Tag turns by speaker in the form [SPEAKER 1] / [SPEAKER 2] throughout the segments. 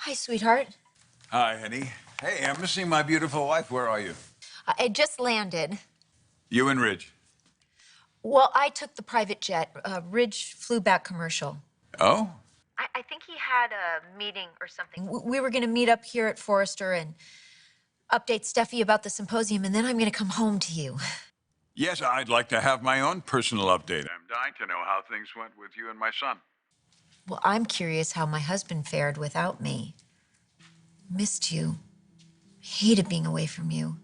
[SPEAKER 1] Hi, sweetheart.
[SPEAKER 2] Hi, honey. Hey, I'm missing my beautiful wife. Where are you?
[SPEAKER 1] I just landed.
[SPEAKER 2] You and Ridge.
[SPEAKER 1] Well, I took the private jet. Ridge flew back commercial.
[SPEAKER 2] Oh?
[SPEAKER 1] I think he had a meeting or something. We were going to meet up here at Forrester and update Steffi about the symposium, and then I'm going to come home to you.
[SPEAKER 2] Yes, I'd like to have my own personal update. I'm dying to know how things went with you and my son.
[SPEAKER 1] Well, I'm curious how my husband fared without me. Missed you. Hated being away from you.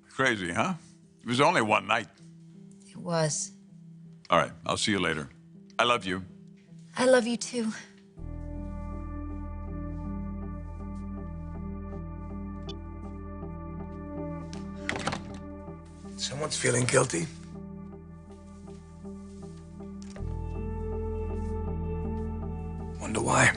[SPEAKER 2] Crazy, huh? It was only one night.
[SPEAKER 1] It was.
[SPEAKER 2] All right, I'll see you later. I love you.
[SPEAKER 1] I love you too.
[SPEAKER 3] Someone's feeling guilty. Wonder why.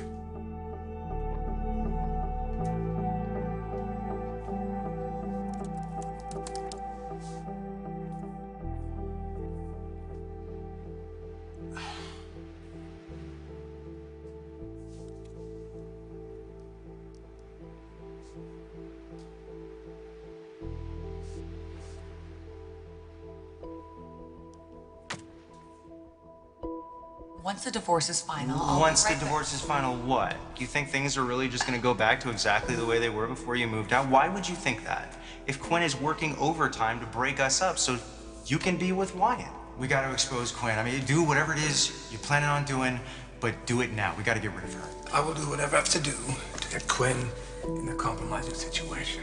[SPEAKER 4] Once the divorce is final, I'll
[SPEAKER 5] Once
[SPEAKER 4] be
[SPEAKER 5] the
[SPEAKER 4] right
[SPEAKER 5] divorce is final, what? Do you think things are really just gonna go back to exactly the way they were before you moved out? Why would you think that? If Quinn is working overtime to break us up so you can be with Wyatt. We gotta expose Quinn. I mean, do whatever it is you're planning on doing, but do it now. We gotta get rid of her.
[SPEAKER 3] I will do whatever I have to do to get Quinn in a compromising situation.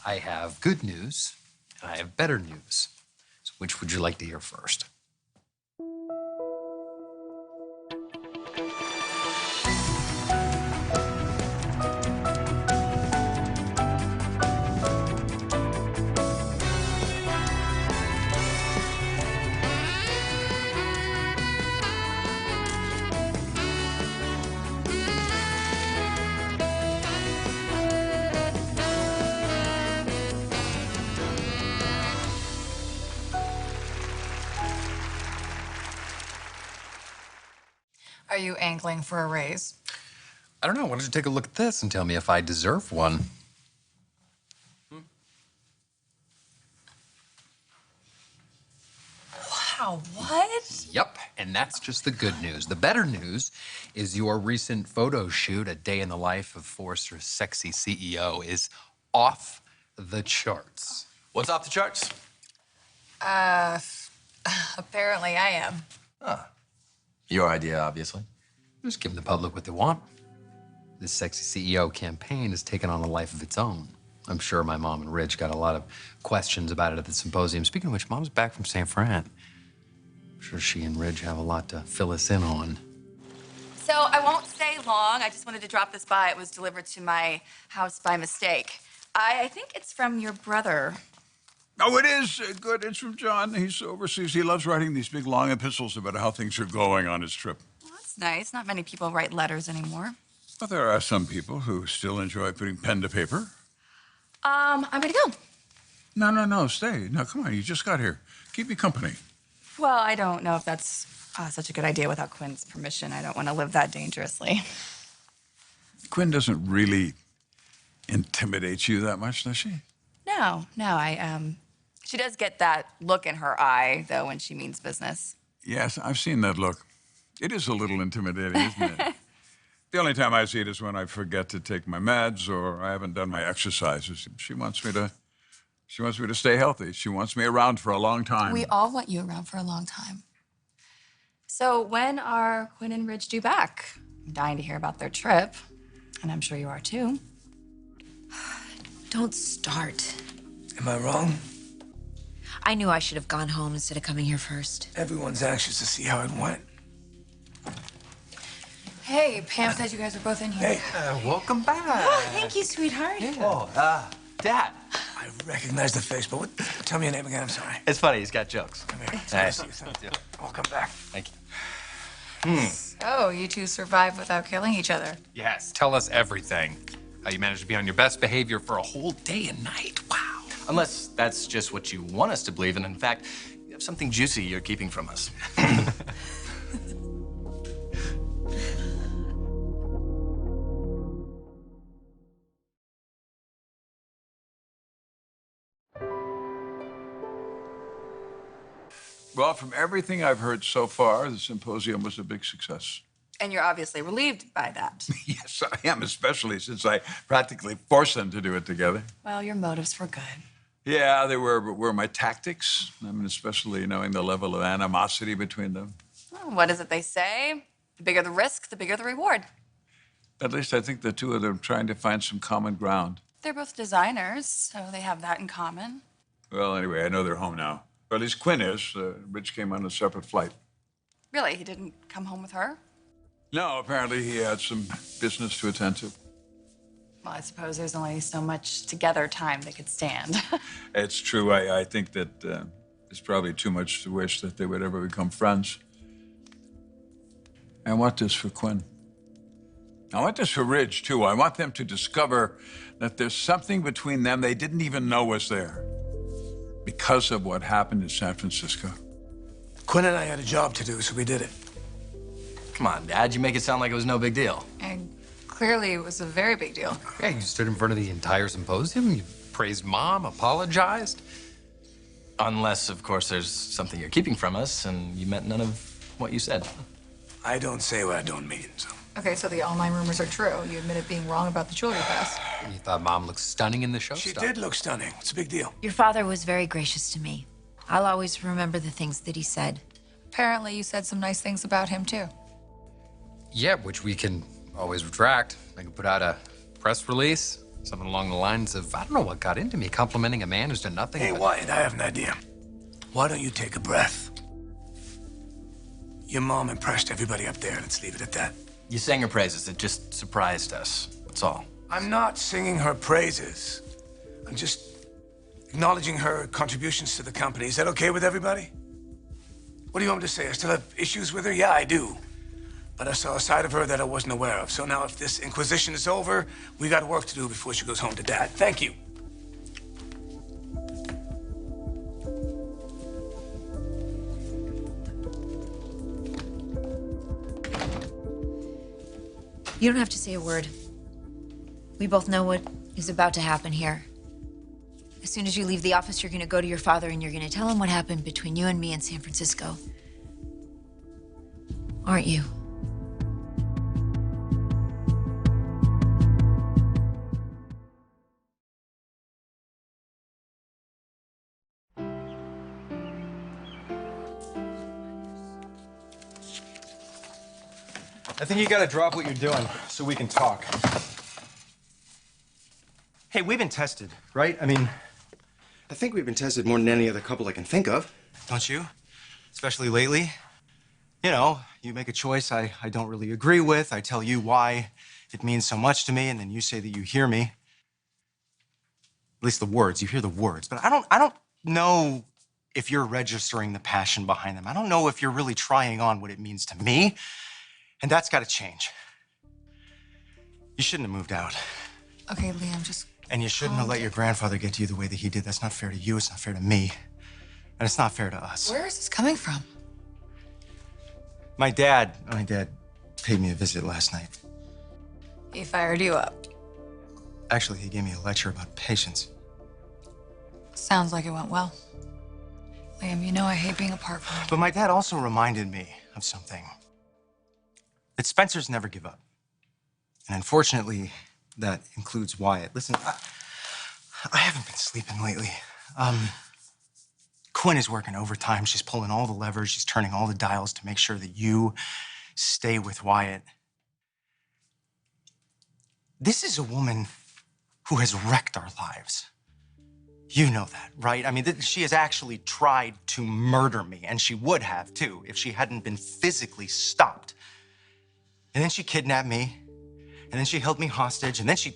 [SPEAKER 6] I have good news, and I have better news. So which would you like to hear first?
[SPEAKER 4] Are you angling for a raise?
[SPEAKER 6] I don't know. Why don't you take a look at this and tell me if I deserve one?
[SPEAKER 4] Wow, what?
[SPEAKER 6] Yep, and that's just the good news. The better news is your recent photo shoot, A Day in the Life of Forrester's Sexy CEO, is off the charts.
[SPEAKER 7] What's off the charts?
[SPEAKER 4] Apparently I am.
[SPEAKER 7] Your idea, obviously.
[SPEAKER 6] Just give the public what they want. This Sexy CEO campaign has taken on a life of its own. I'm sure my mom and Ridge got a lot of questions about it at the symposium. Speaking of which, Mom's back from San Fran. I'm sure she and Ridge have a lot to fill us in on.
[SPEAKER 8] So I won't stay long. I just wanted to drop this by. It was delivered to my house by mistake. I think it's from your brother.
[SPEAKER 2] Oh, it is good. It's from John. He's overseas. He loves writing these big, long epistles about how things are going on his trip.
[SPEAKER 8] Well, that's nice. Not many people write letters anymore.
[SPEAKER 2] But there are some people who still enjoy putting pen to paper.
[SPEAKER 8] I'm gonna go.
[SPEAKER 2] No, stay. No, come on, you just got here. Keep me company.
[SPEAKER 8] Well, I don't know if that's such a good idea without Quinn's permission. I don't want to live that dangerously.
[SPEAKER 2] Quinn doesn't really intimidate you that much, does she?
[SPEAKER 8] No, she does get that look in her eye, though, when she means business.
[SPEAKER 2] Yes, I've seen that look. It is a little intimidating, isn't it? The only time I see it is when I forget to take my meds or I haven't done my exercises. She wants me to stay healthy. She wants me around for a long time.
[SPEAKER 8] We all want you around for a long time. So when are Quinn and Ridge due back? I'm dying to hear about their trip, and I'm sure you are too.
[SPEAKER 1] Don't start.
[SPEAKER 3] Am I wrong?
[SPEAKER 1] I knew I should have gone home instead of coming here first.
[SPEAKER 3] Everyone's anxious to see how it went.
[SPEAKER 8] Hey, Pam said you guys are both in here.
[SPEAKER 3] Hey,
[SPEAKER 6] Welcome back.
[SPEAKER 1] Oh, thank you, sweetheart.
[SPEAKER 7] Oh, Dad.
[SPEAKER 3] I recognize the face, but tell me your name again, I'm sorry.
[SPEAKER 7] It's funny, he's got jokes.
[SPEAKER 3] Come here.
[SPEAKER 7] Hey.
[SPEAKER 3] Thank you. Welcome back.
[SPEAKER 7] Thank you.
[SPEAKER 4] Oh, you two survived without killing each other.
[SPEAKER 6] Yes, tell us everything. How you managed to be on your best behavior for a whole day and night. Wow.
[SPEAKER 7] Unless that's just what you want us to believe, and in fact, you have something juicy you're keeping from us.
[SPEAKER 2] Well, from everything I've heard so far, the symposium was a big success.
[SPEAKER 8] And you're obviously relieved by that.
[SPEAKER 2] Yes, I am, especially since I practically forced them to do it together.
[SPEAKER 8] Well, your motives were good.
[SPEAKER 2] Yeah, they were my tactics. I mean, especially knowing the level of animosity between them.
[SPEAKER 8] Well, what is it they say? The bigger the risk, the bigger the reward.
[SPEAKER 2] At least I think the two of them trying to find some common ground.
[SPEAKER 8] They're both designers, so they have that in common.
[SPEAKER 2] Well, anyway, I know they're home now. Or at least Quinn is. Rich came on a separate flight.
[SPEAKER 8] Really, he didn't come home with her?
[SPEAKER 2] No, apparently he had some business to attend to.
[SPEAKER 8] Well, I suppose there's only so much together time they could stand.
[SPEAKER 2] It's true. I think that it's probably too much to wish that they would ever become friends. I want this for Quinn. I want this for Ridge, too. I want them to discover that there's something between them they didn't even know was there because of what happened in San Francisco.
[SPEAKER 3] Quinn and I had a job to do, so we did it.
[SPEAKER 7] Come on, Dad, you make it sound like it was no big deal.
[SPEAKER 4] And clearly it was a very big deal.
[SPEAKER 6] Yeah, you stood in front of the entire symposium, you praised Mom, apologized.
[SPEAKER 7] Unless, of course, there's something you're keeping from us and you meant none of what you said.
[SPEAKER 3] I don't say what I don't mean, so.
[SPEAKER 4] Okay, so the online rumors are true. You admitted being wrong about the jewelry pass.
[SPEAKER 6] You thought Mom looked stunning in the show
[SPEAKER 3] She
[SPEAKER 6] stuff.
[SPEAKER 3] did look stunning. It's a big deal.
[SPEAKER 1] Your father was very gracious to me. I'll always remember the things that he said.
[SPEAKER 4] Apparently you said some nice things about him, too.
[SPEAKER 6] Yeah, which we can always retract. I can put out a press release, something along the lines of, I don't know what got into me, complimenting a man who's done nothing
[SPEAKER 3] Hey,
[SPEAKER 6] but...
[SPEAKER 3] Wyatt, I have an idea. Why don't you take a breath? Your mom impressed everybody up there. Let's leave it at that.
[SPEAKER 7] You sang her praises. It just surprised us. That's all.
[SPEAKER 3] I'm not singing her praises. I'm just acknowledging her contributions to the company. Is that okay with everybody? What do you want me to say? I still have issues with her? Yeah, I do. But I saw a side of her that I wasn't aware of. So now if this inquisition is over, we got work to do before she goes home to Dad. Thank you.
[SPEAKER 1] You don't have to say a word. We both know what is about to happen here. As soon as you leave the office, you're going to go to your father and you're going to tell him what happened between you and me in San Francisco. Aren't you?
[SPEAKER 5] I think you gotta drop what you're doing so we can talk. Hey, we've been tested, right? I mean,
[SPEAKER 9] I think we've been tested more than any other couple I can think of.
[SPEAKER 5] don't you? Especially lately. You know, you make a choice I don't really agree with. I tell you why it means so much to me, and then you say that you hear me. At least the words, you hear the words. But I don't know if you're registering the passion behind them. I don't know if you're really trying on what it means to me. And that's gotta change. You shouldn't have moved out.
[SPEAKER 4] Okay, Liam, just...
[SPEAKER 5] And you shouldn't have let your grandfather get to you the way that he did. That's not fair to you, it's not fair to me. And it's not fair to us.
[SPEAKER 4] Where is this coming from?
[SPEAKER 5] My dad paid me a visit last night.
[SPEAKER 4] He fired you up.
[SPEAKER 5] Actually, he gave me a lecture about patience.
[SPEAKER 4] Sounds like it went well. Liam, you know I hate being apart from you.
[SPEAKER 5] But my dad also reminded me of something. That Spencers never give up. And unfortunately, that includes Wyatt. Listen, I haven't been sleeping lately. Quinn is working overtime. She's pulling all the levers. She's turning all the dials to make sure that you stay with Wyatt. This is a woman who has wrecked our lives. You know that, right? I mean, she has actually tried to murder me, and she would have, too, if she hadn't been physically stopped. And then she kidnapped me, and then she held me hostage, and then she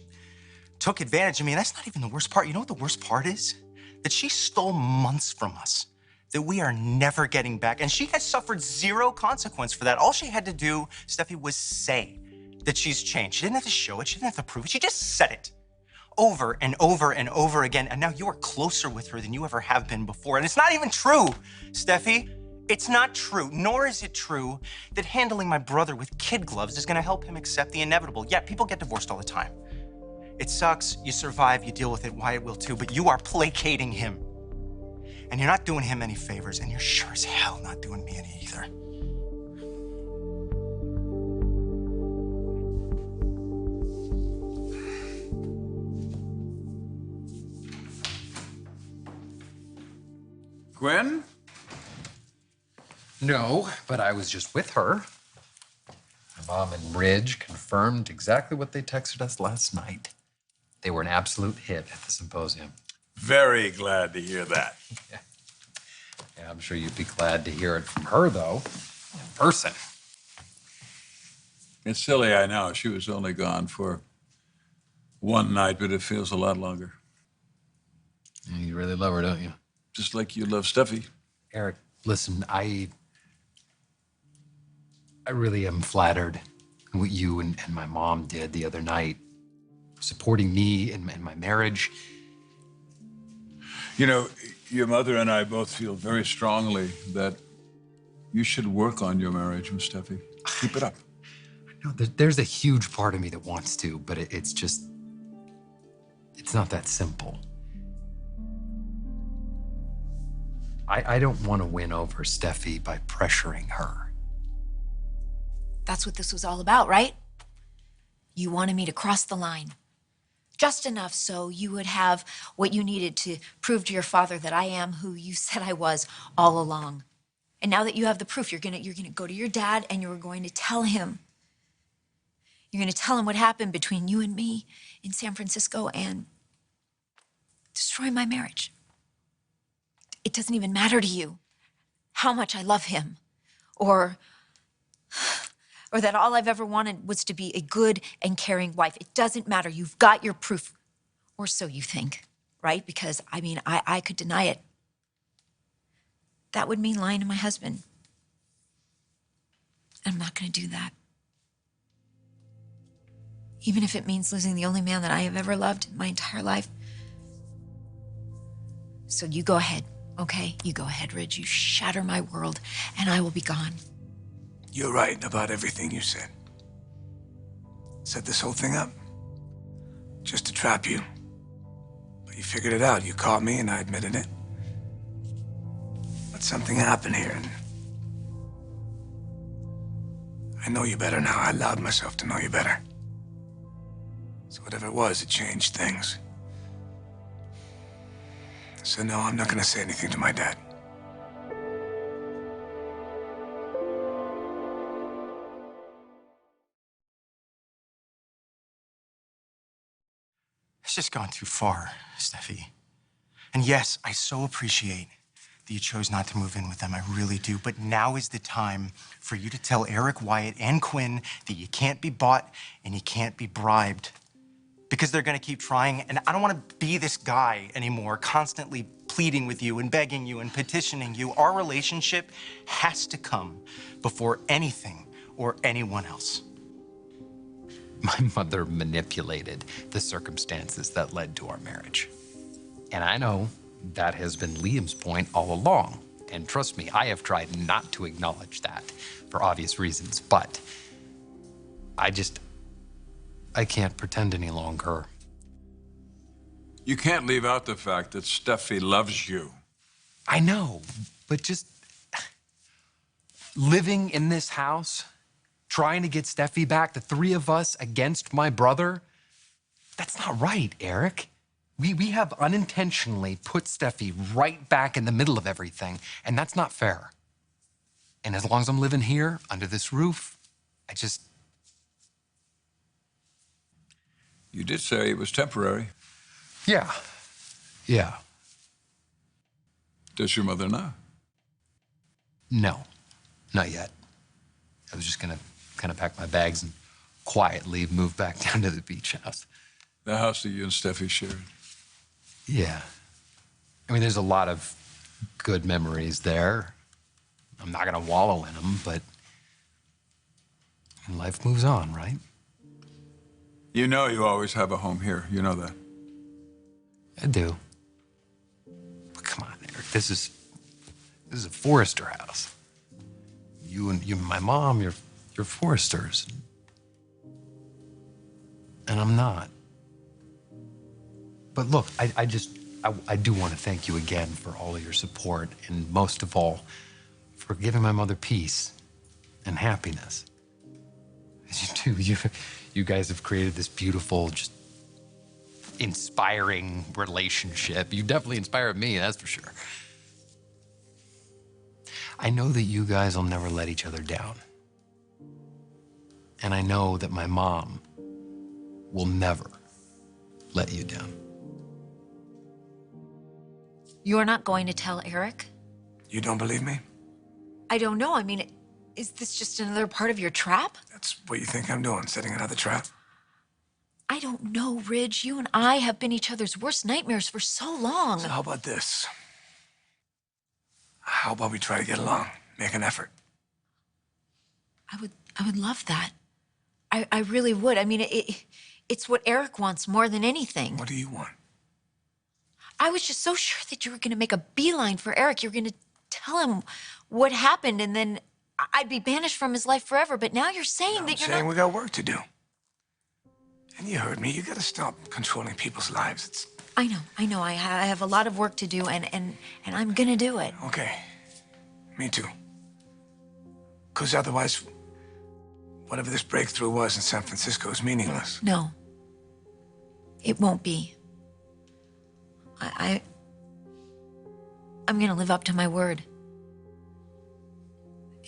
[SPEAKER 5] took advantage of me, and that's not even the worst part. You know what the worst part is? That she stole months from us that we are never getting back, and she has suffered zero consequence for that. All she had to do, Steffi, was say that she's changed. She didn't have to show it. She didn't have to prove it. She just said it over and over and over again, and now you are closer with her than you ever have been before. And it's not even true, Steffi. It's not true, nor is it true that handling my brother with kid gloves is gonna help him accept the inevitable. Yeah, people get divorced all the time. It sucks, you survive, you deal with it, Wyatt will too, but you are placating him. And you're not doing him any favors, and you're sure as hell not doing me any either.
[SPEAKER 2] Gwen?
[SPEAKER 6] No, but I was just with her. My mom and Ridge confirmed exactly what they texted us last night. They were an absolute hit at the symposium.
[SPEAKER 2] Very glad to hear that.
[SPEAKER 6] Yeah, I'm sure you'd be glad to hear it from her, though, in person.
[SPEAKER 2] It's silly, I know. She was only gone for one night, but it feels a lot longer.
[SPEAKER 6] Yeah, you really love her, don't you?
[SPEAKER 2] Just like you love Steffi.
[SPEAKER 6] Eric, listen, I really am flattered in what you and my mom did the other night, supporting me in my marriage.
[SPEAKER 2] You know, your mother and I both feel very strongly that you should work on your marriage with Steffi. Keep it up.
[SPEAKER 6] No, there's a huge part of me that wants to, but it's not that simple. I don't want to win over Steffi by pressuring her.
[SPEAKER 1] That's what this was all about, right? You wanted me to cross the line. Just enough so you would have what you needed to prove to your father that I am who you said I was all along. And now that you have the proof, you're gonna go to your dad and you're going to tell him. You're gonna tell him what happened between you and me in San Francisco and destroy my marriage. It doesn't even matter to you how much I love him or that all I've ever wanted was to be a good and caring wife. It doesn't matter. You've got your proof. Or so you think, right? Because, I mean, I could deny it. That would mean lying to my husband. And I'm not going to do that. Even if it means losing the only man that I have ever loved in my entire life. So you go ahead, okay? You go ahead, Ridge. You shatter my world, and I will be gone.
[SPEAKER 3] You're right about everything you said. Set this whole thing up just to trap you. But you figured it out. You caught me and I admitted it. But something happened here and I know you better now. I allowed myself to know you better. So whatever it was, it changed things. So no, I'm not gonna say anything to my dad.
[SPEAKER 5] It's just gone too far, Steffi. And yes, I so appreciate that you chose not to move in with them. I really do. But now is the time for you to tell Eric, Wyatt, and Quinn that you can't be bought and you can't be bribed. Because they're gonna keep trying, and I don't wanna be this guy anymore, constantly pleading with you and begging you and petitioning you. Our relationship has to come before anything or anyone else.
[SPEAKER 6] My mother manipulated the circumstances that led to our marriage. And I know that has been Liam's point all along. And trust me, I have tried not to acknowledge that for obvious reasons, but I can't pretend any longer.
[SPEAKER 2] You can't leave out the fact that Steffi loves you.
[SPEAKER 6] I know, but just living in this house, trying to get Steffi back, the three of us against my brother, that's not right, Eric. We have unintentionally put Steffi right back in the middle of everything, and that's not fair. And as long as I'm living here, under this roof,
[SPEAKER 2] You did say it was temporary.
[SPEAKER 6] Yeah.
[SPEAKER 2] Does your mother know?
[SPEAKER 6] No, not yet. I was just gonna kind of pack my bags and quietly move back down to the beach house.
[SPEAKER 2] The house that you and Steffi shared.
[SPEAKER 6] Yeah. I mean, there's a lot of good memories there. I'm not going to wallow in them, but life moves on, right?
[SPEAKER 2] You know you always have a home here. You know that.
[SPEAKER 6] I do. But come on, Eric. This is a Forrester house. You and my mom, you're Forresters. And I'm not. But look, I do want to thank you again for all of your support, and most of all, for giving my mother peace and happiness. You do. You guys have created this beautiful, just inspiring relationship. You definitely inspired me, that's for sure. I know that you guys will never let each other down. And I know that my mom will never let you down.
[SPEAKER 1] You're not going to tell Eric?
[SPEAKER 3] You don't believe me?
[SPEAKER 1] I don't know. I mean, is this just another part of your trap?
[SPEAKER 3] That's what you think I'm doing, setting another trap?
[SPEAKER 1] I don't know, Ridge. You and I have been each other's worst nightmares for so long.
[SPEAKER 3] So how about this? How about we try to get along, make an effort?
[SPEAKER 1] I would love that. I really would. I mean, it's what Eric wants more than anything.
[SPEAKER 3] What do you want?
[SPEAKER 1] I was just so sure that you were going to make a beeline for Eric. You were going to tell him what happened, and then I'd be banished from his life forever. But now you're saying that you're
[SPEAKER 3] saying
[SPEAKER 1] not...
[SPEAKER 3] we got work to do. And you heard me. You got to stop controlling people's lives. It's...
[SPEAKER 1] I know. I have a lot of work to do, and I'm going to do it.
[SPEAKER 3] Okay. Me too. Because otherwise, whatever this breakthrough was in San Francisco is meaningless.
[SPEAKER 1] No. It won't be. I'm going to live up to my word.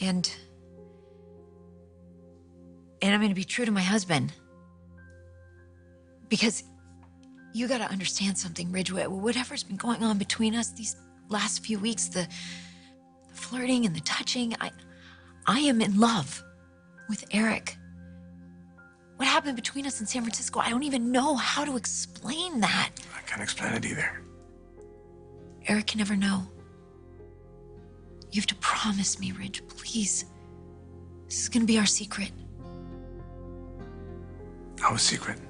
[SPEAKER 1] And I'm going to be true to my husband. Because you got to understand something, Ridgeway. Whatever's been going on between us these last few weeks, the flirting and the touching, I am in love with Eric. What happened between us in San Francisco, I don't even know how to explain that.
[SPEAKER 3] I can't explain it either.
[SPEAKER 1] Eric can never know. You have to promise me, Ridge, please. This is going to be our secret.
[SPEAKER 3] Our secret?